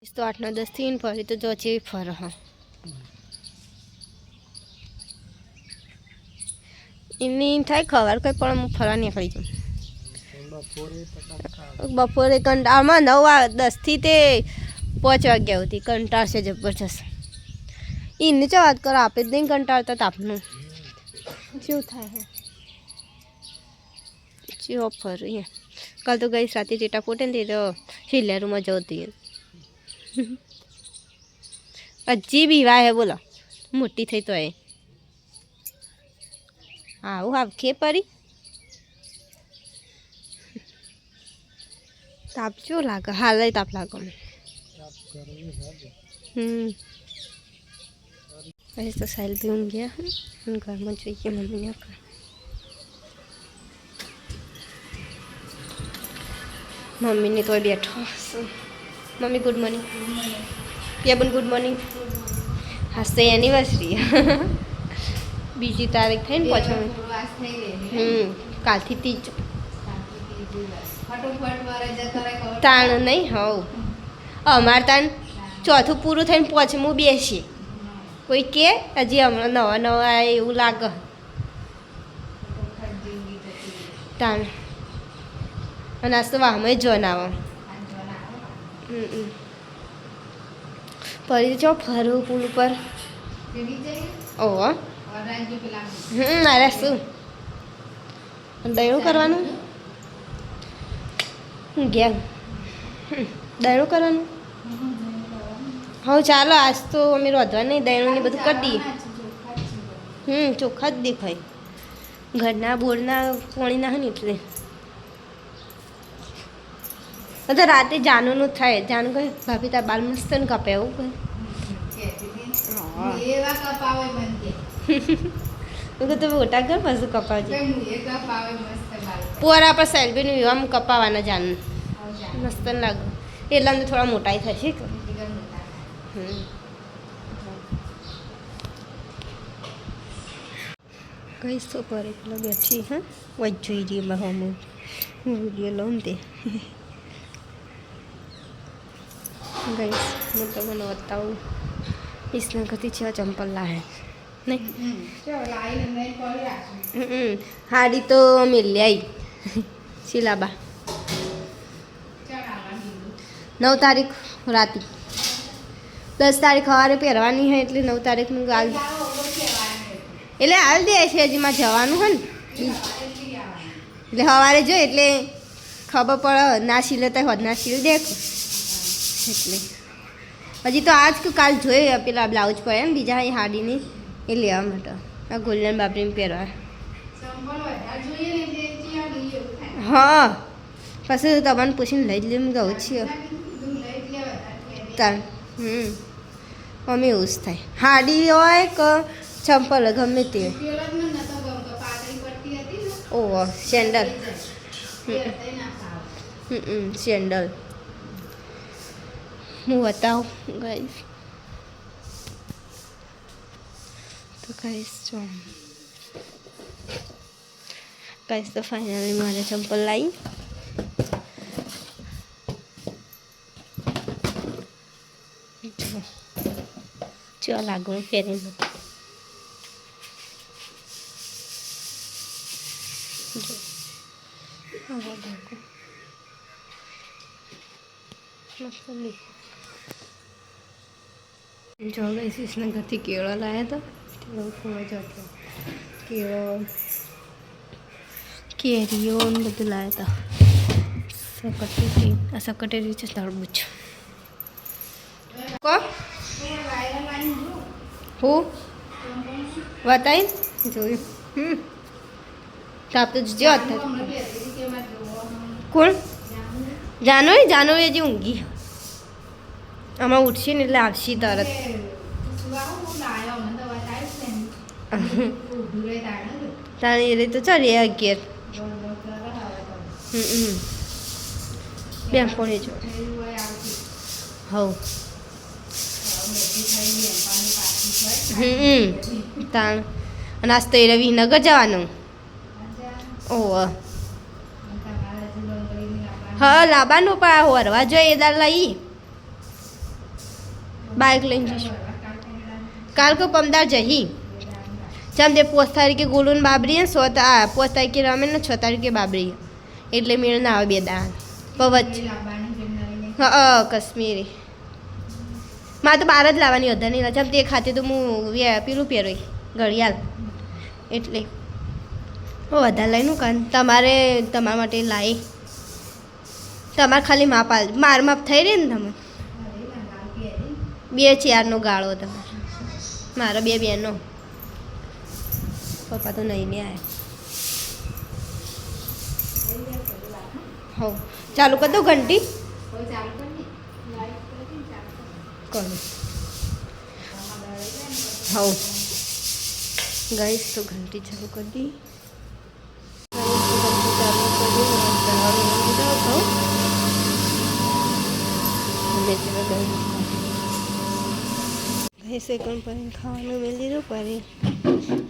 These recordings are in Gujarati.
તો 8 9 10 થી ફરી તો જો છે ફર હા એની થાય ખબર કઈ પણ હું ફરવા નીકળી જાઉં બપોરે કંટાળમાં 9 10 થી તે 5 વાગ્યા સુધી કંટાળ છે જબરજસ્ત એને ચો વાત કરો આપે જ નહીં કંટાળતા તાપનું શું થાય છે ઓફર કાલ તો ગઈ રાતે ટેટા ફોટે ને તે તો હિલેરુમાં જતી હજી બીવા હે બોલો મોટી થઈ તો એ આવું હાવખે પરી તાપ જો લાગે હાલ તાપ લાગે અરે તો સાઈલ પીવું ગયા ઘરમાં જોઈએ મમ્મીને મમ્મીને તો બેઠો મમ્મી ગુડ મોર્નિંગ પિયાબન ગુડ મોર્નિંગ હાસ તો એનિવર્સરી બીજી તારીખ થઈ ને પાછળ કાલથી ત્રીજ તાણ નહીં હવ અમારે તાણ ચોથું પૂરું થઈને પાંચમું બેસીએ કોઈ કે હજી હમણાં નવા નવા એવું લાગે તાણ અને આજ તો વાહમાં જોન આવો ફરી જો ફરવું પુલ ઉપર ઓહો અરે શું દયણું કરવાનું ગયા દયણું કરવાનું હા ચાલો આજ તો અમે રોધવા નહીં દયણું ને બધું કરી દઈએ ચોખ્ખા જ દેખાય ઘરના બોરના પોણી ના ને એટલે તો રાતે જાનુનું થાય જાનું કહે ભાભી તાર બાલ મસ્ત ને કપે એવું કહે તો મોટા ઘર પાછું કપાવજે પોરા પર સેલ્ફીનું આમ કપાવાના જાનું મસ્ત લાગે એટલા તો થોડા મોટાઈ થશે કહીશ તો પર એટલે બેઠી હા વચ જોઈ રહી મારા હું વિડીયો લઉં તે ગઈશ હું તમને બતાવું ઈસના ગતિ છે ચંપલ લાવે નહીં હાડી તો મિલી આવી શિલાબા 9 તારીખ રાતે 10 તારીખ સવારે પહેરવાની હોય એટલે 9 તારીખનું ગાલ એટલે હાલ દે છે હજી માં જવાનું હોય ને એટલે સવારે જો એટલે ખબર પડે ના સિલે તો હોદ ના સિલ દેખ એટલે હજી તો આજ કે કાલ જોઈએ પેલા બ્લાઉઝ પડે ને બીજા અહીં હાડીની એ લેવા માટે આ ગોલ્ડન બાપરીને પહેરવા હા પછી તમને પૂછીને લઈ જ લે ગઉં છીએ તાર અમે એવું જ થાય હાડી હોય કે ચંપલ ગમે તે ઓહ સેન્ડલ સેન્ડલ હું બતાવું ગાઈસ તો ગાઈસ જો ગાઈસ તો ફાઇનલી મારે ચંપલ લાવી જો લાગુ પહેરીને જો ગઈ ઈસના ઘરથી કેળો લાવ્યા હતા ખૂબ જ હતો કેળો કેરીઓ ને બધું લાવ્યા હતા સકટેરી આ સકટેરી છે તરબૂચ કો હું બતાવી જોયું તાપ તો જો કોણ જાનોય હજી ઊંઘી આમાં ઉઠશે ને એટલે આવશે તરત તારે એ તો ચાલ એ અગિયાર બેન પણ જો હવ તાણ અને આજ તો એ રવિનગર જવાનું ઓહ હા લાબાનું પણ વરવા જોઈએ દાળ લઈ બાઇક લઈને જઈશું કાલ કો પમદાર જહી જેમ તે 5 તારીખે ગોલુન બાબરી 5 તારીખે રમે ને 6 તારીખે બાબરી એટલે મેળ ના આવે બે દાળ પવચ હા કાશ્મીરી મારે તો 12 જ લાવવાની વધારે નહીં જેમ તે ખાતે તો હું પેલું પહેરોય ઘડિયાળ એટલે વધારે લઈને કાન તમારે તમારા માટે લાવી તમારે ખાલી માપ માર માપ થઈ રહી ને તમે 2 4નો ગાળો તમારે મારા 2 બહેનો પપ્પા તો નહીં ને આવ્યા હો ચાલુ કરી દો ઘંટી કરું હો ગાઈસ તો ઘંટી ચાલુ કરી દી સેકન્ડ પર ખાવાનું મેળ દીધું પરી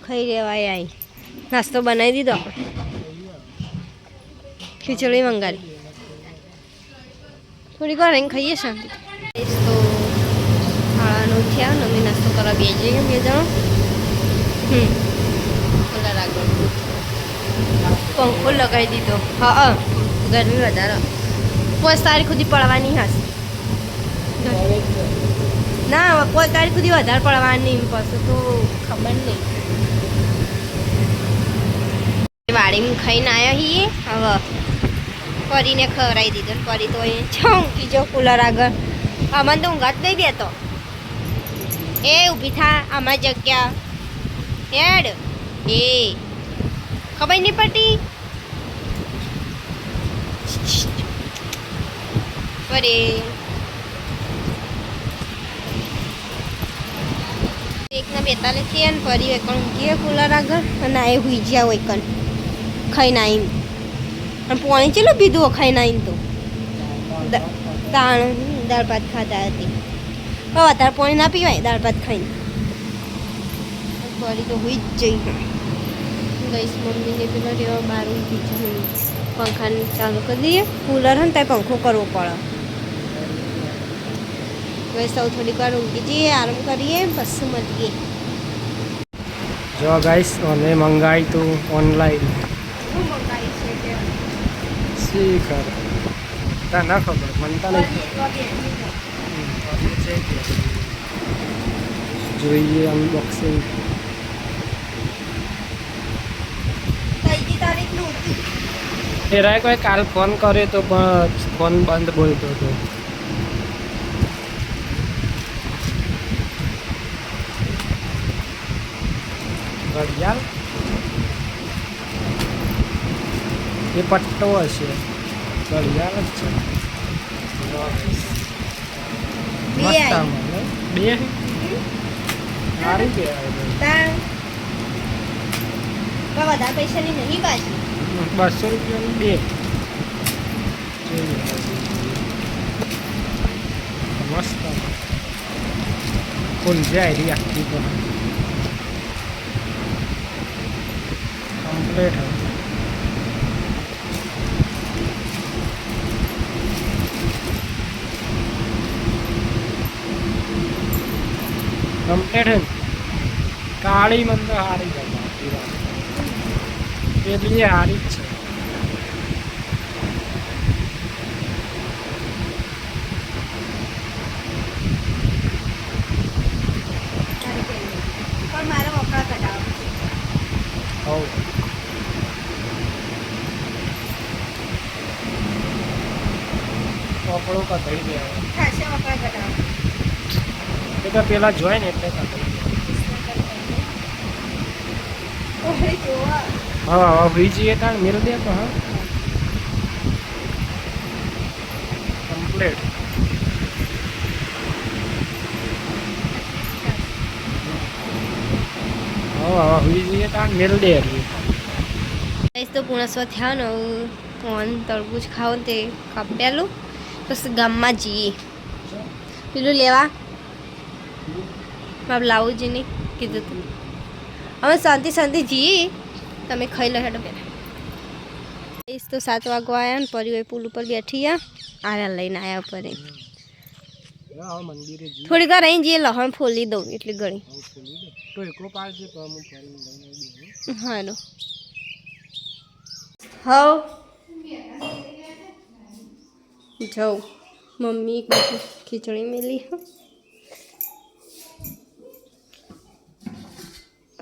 ખાઈ રહેવાય આવી નાસ્તો બનાવી દીધો આપણે ખીચડી મંગાવી થોડીક વાર અહીં ખાઈએ શાંતિ તો ખાવાનું થયા ને અમે નાસ્તો કરવા બે જઈએ 2 જણો ઓલા આગળ પંખો લગાવી દીધો હા ગરમી વધારે 5 તારીખ સુધી પડવાની હશે ના 5 તારીખ સુધી વધારે પડવાની પછી તો ખબર નહીં વાડીમાં ખાઈને આવ્યા છીએ હવે પરીને ખવડાવી દીધો પરી તો એ છોંકી જો કુલર આગળ અમને તો ઊંઘ જ નહીં દેતો એ ઊભી થા અમારી જગ્યા હેડ એ ખબર નહીં પડતી પરી એકના 42 છે ને ફરી એકણ ઊંઘીએ કુલર આગળ અને આ હુઈ જ્યા હોય કણ ખાઈને આવીને અને પાણી ચેલું પીધું ખાઈને આવીને તો દાળ ભાત ખાધા હતી હવે વધારે પાણી ના પીવાય દાળ ભાત ખાઈને ફરી તો હુઈ જ જઈ ગઈશ મમ્મીને પેલા રેવા બહાર ઊંઘી જઈ પંખાને ચાલુ કરી દઈએ કુલર હોય ને ત્યાં પંખો કરવો પડે હવે સૌ થોડીક વાર ઊંઘી જઈએ આરામ કરીએ પછી મળીએ જો ગાઈસ ઓને મંગાઈ તું ઓનલાઈન શું મંગાવી છે તે સી કર તા ના ખબર મને તા નહીં જોઈએ અનબોક્સિંગ કઈ તારીખનું એરાય કોઈ કાલ ફોન કર્યો તો પણ ફોન બંધ બોલતો હતો ઘડિયાળ એ પટ્ટો હશે ઘડિયાળ જ છે મસ્ત મને બે સારું કહેવાય વધારે પૈસાની નહીં બાજી 200 રૂપિયાની બે મસ્ત ફૂલ જાય રહી આખી પણ કમ્પ્લીટ કમ્પ્લીટ કાળી મને તો હારી જાય પેલી હારી જ છે પણ મારે વપરા કઢાવો હવ કપડો કઢાઈ દેવાનો ખાસે વપરા કઢાવો એ તો પેલા જોઈ ને એટલે કઢાઈ ઓહે જોવા હા હવે હોઈ જઈએ તાણ મેળ દે તો હા કમ્પ્લીટ હવે હોઈ જઈએ તાણ મેળ દે તો પૂર્ણસ્વ થયા ને ફોન તરબૂચ ખાવ તે કાપેલું પછી ગામમાં જઈએ પેલું લેવા મારે લાવું જ નહીં કીધું તું અમે શાંતિ શાંતિ જઈએ તમે ખાઈ લો હેડો પહેલાં તો 7 વાગવા આવ્યા ને પરી પુલ ઉપર બેઠી આવ્યા લઈને આવ્યા પરી હા મંદિરે જી થોડીક વાર અહીં જઈએ લહણ ફોલી દઉં એટલી ઘણી આવું ખોલી દે તો એકલો પાડજે તો હું ફરીને લઈને આવી દઉં હાલો હવ જાઉં મમ્મી ખીચડી મેલી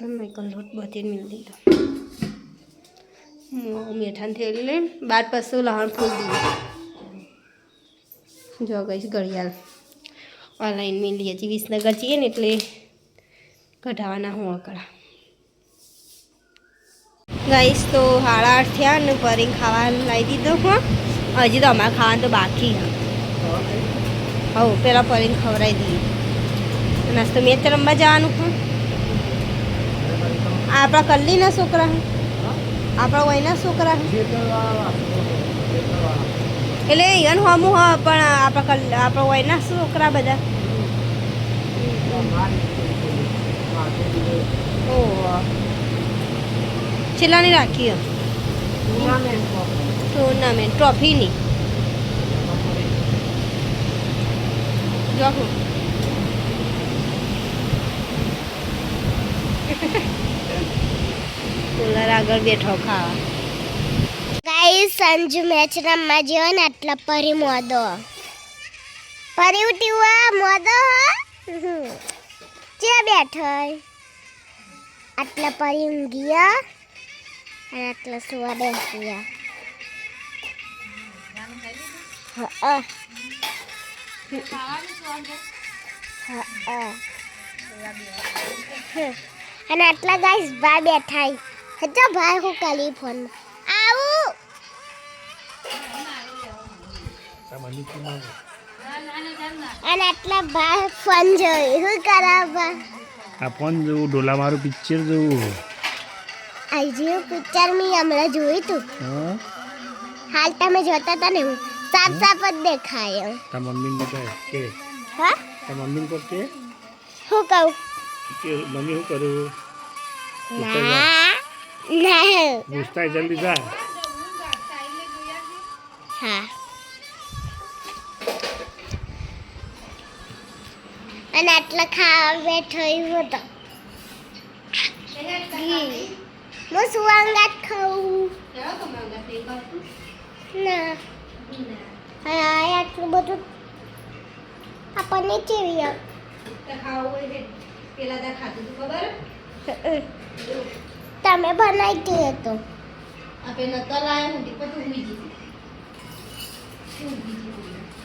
મેં લોટ બધી મિલ દીધો મીઠાને થેલી લઈને બાર પછી લહણ ફૂલ દીધું જો ગઈશ ઘડિયાળ ઓનલાઈન મેલી હજી વિસનગર જઈએ ને એટલે કઢાવાના હું આકડા ગાઈશ તો 8:30 થયા ને પરીને ખાવાનું લાવી દીધો હું હજી તો અમારે ખાવાનું તો બાકી હવ પેલા પરીને ખવડાવી દઈએ નાસ્તો મેચ રમવા જવાનું હું આપણા કલ્લીના છોકરા આપણા વયના છોકરા એટલે ઈવન હમું હ પણ આપણા વયના છોકરા બધા ઓહ છેલ્લાની રાખી ટુર્નામેન્ટ ટ્રોફીની જો કુલર આગળ બેઠો ખાવા ગાઈસ સંજુ મેચ રમવા જેવો ને આટલા પરી મોદો પરી ઉઠી હુઆ મોદો ચે બેઠો આટલા પરી ઊંઘ્યા અને આટલા સુવા બેસ્યા અને આટલા ગાઈસ બા બેઠા હજો ભાઈ હું કાલી ફોન આવું અને આટલા બા ફોન જોઈ શું કરાવવા આ ફોન જોવું ડોલા મારું પિક્ચર જોવું આઈ પિક્ચર મી હમણાં જોયું તું હાલ તમે જોતા હતા ને હું સાફ સાફ જ દેખાય તા મમ્મીને કહે કે હા તા મમ્મીને કહે કે હું કહું મમ્મી શું કરું ના ના પૂછતા જલ્દી જા હા અને આટલા ખાવા બેઠો એવો તો હું સુવાંગાત ખાઉં ના હા આટલું બધું આપણને ચેવી તમે બનાવી દે તો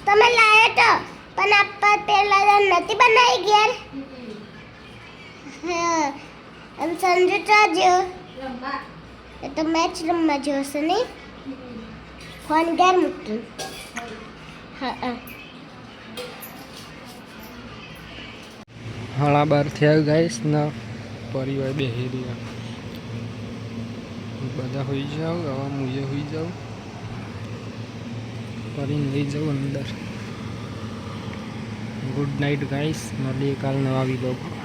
તમે લાયો તો પણ આપા પેલા નથી બનાવી ગયા હા એમ સંજુ ચાજો એ તો મેચ રમવા જોશે નહીં ફોન ઘેર મૂકતું હા 12:30 થયા ગાઈસ ના પરિવાર બેહી રહ્યા બધા હોઈ જાવ હવે મુએ હોઈ જાવ કરીને લઈ જાવ અંદર ગુડ નાઇટ ગાઈસ મળીએ કાલ નવા વિડીયો